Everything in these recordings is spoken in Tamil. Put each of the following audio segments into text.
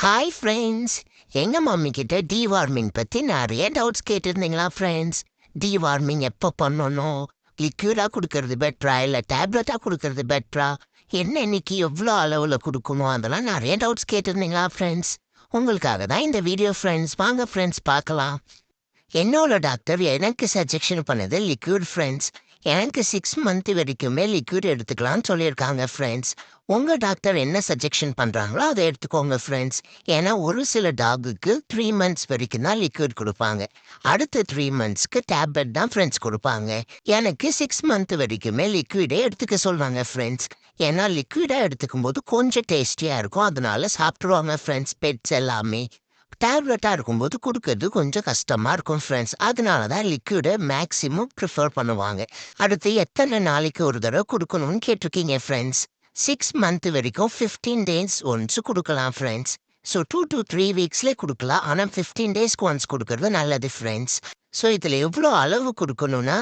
Hi friends. எங்க மம்மி கிட்ட டிவார்மிங் பத்தி நிறைய டவுட்ஸ் கேட்டிருந்தீங்களா ஃப்ரெண்ட்ஸ்? டிவார்மிங் எப்போ பண்ணணும்? லிக்யூடாக கொடுக்கறது பெட்ரா இல்லை டேப்லெட்டாக கொடுக்கறது பெட்ரா? என்ன இன்னைக்கு எவ்வளோ அளவில் கொடுக்கணும்? அதெல்லாம் நிறைய டவுட்ஸ் கேட்டிருந்தீங்களா ஃப்ரெண்ட்ஸ்? உங்களுக்காக தான் இந்த வீடியோ ஃப்ரெண்ட்ஸ். வாங்க ஃப்ரெண்ட்ஸ் பார்க்கலாம். என்னோட டாக்டர் எனக்கு சஜெக்ஷன் பண்ணது லிக்விட் ஃப்ரெண்ட்ஸ். எனக்கு 6 மந்த் வரைக்குமே லிக்விட் எடுத்துக்கலாம்னு சொல்லியிருக்காங்க ஃப்ரெண்ட்ஸ். உங்கள் டாக்டர் என்ன சஜெக்ஷன் பண்ணுறாங்களோ அதை எடுத்துக்கோங்க ஃப்ரெண்ட்ஸ். ஏன்னா ஒரு சில டாகுக்கு 3 மந்த்ஸ் வரைக்கும் தான் லிக்விட் கொடுப்பாங்க. அடுத்த 3 மந்த்ஸ்க்கு டேப்லெட் தான் ஃப்ரெண்ட்ஸ் கொடுப்பாங்க. எனக்கு 6 மந்த் வரைக்குமே லிக்விடே எடுத்துக்க சொல்கிறாங்க ஃப்ரெண்ட்ஸ். ஏன்னா லிக்விடாக எடுத்துக்கும் போது கொஞ்சம் டேஸ்டியாக இருக்கும், அதனால சாப்பிட்ருவாங்க ஃப்ரெண்ட்ஸ் பெட்ஸ் எல்லாமே. டேப்லெட்டாக இருக்கும்போது கொடுக்கறது கொஞ்சம் கஷ்டமாக இருக்கும் ஃப்ரெண்ட்ஸ். அதனால தான் லிக்விடை மேக்ஸிமம் ப்ரிஃபர் பண்ணுவாங்க. அடுத்து எத்தனை நாளைக்கு ஒரு தடவை கொடுக்கணும்னு கேட்டிருக்கீங்க ஃப்ரெண்ட்ஸ். 6 மந்த் வரைக்கும் 15 டேஸ் ஒன்ஸ் கொடுக்கலாம் ஃப்ரெண்ட்ஸ். ஸோ 2 to 3 வீக்ஸ்லேயே கொடுக்கலாம். ஆனால் 15 டேஸ்க்கு ஒன்ஸ் கொடுக்கறது நல்லது ஃப்ரெண்ட்ஸ். ஸோ இதில் எவ்வளோ அளவு கொடுக்கணும்னா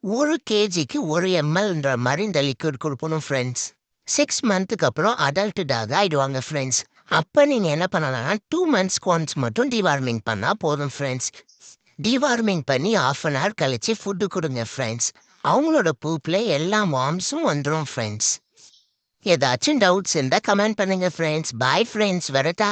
1 kgக்கு 1 mlன்ற மாதிரி இந்த லிக்விட் கொடுக்கணும் ஃப்ரெண்ட்ஸ். 6 மந்த்துக்கு அப்புறம் அடல்ட் டாக் ஆகிடுவாங்க ஃப்ரெண்ட்ஸ். அப்போ நீங்கள் என்ன பண்ணலாம்னா 2 மந்த்ஸ்க்கு ஒன்ஸ் மட்டும் டிவார்மிங் பண்ணால் போதும் ஃப்ரெண்ட்ஸ். டிவார்மிங் பண்ணி 1/2 hour கழிச்சு ஃபுட்டு கொடுங்க ஃப்ரெண்ட்ஸ். அவங்களோட பூப்பில் எல்லா வார்ம்ஸும் வந்துடும் ஃப்ரெண்ட்ஸ். ஏதாச்சும் டவுட்ஸ் இருந்தால் கமெண்ட் பண்ணுங்கள் ஃப்ரெண்ட்ஸ். பாய் ஃப்ரெண்ட்ஸ், வரட்டா?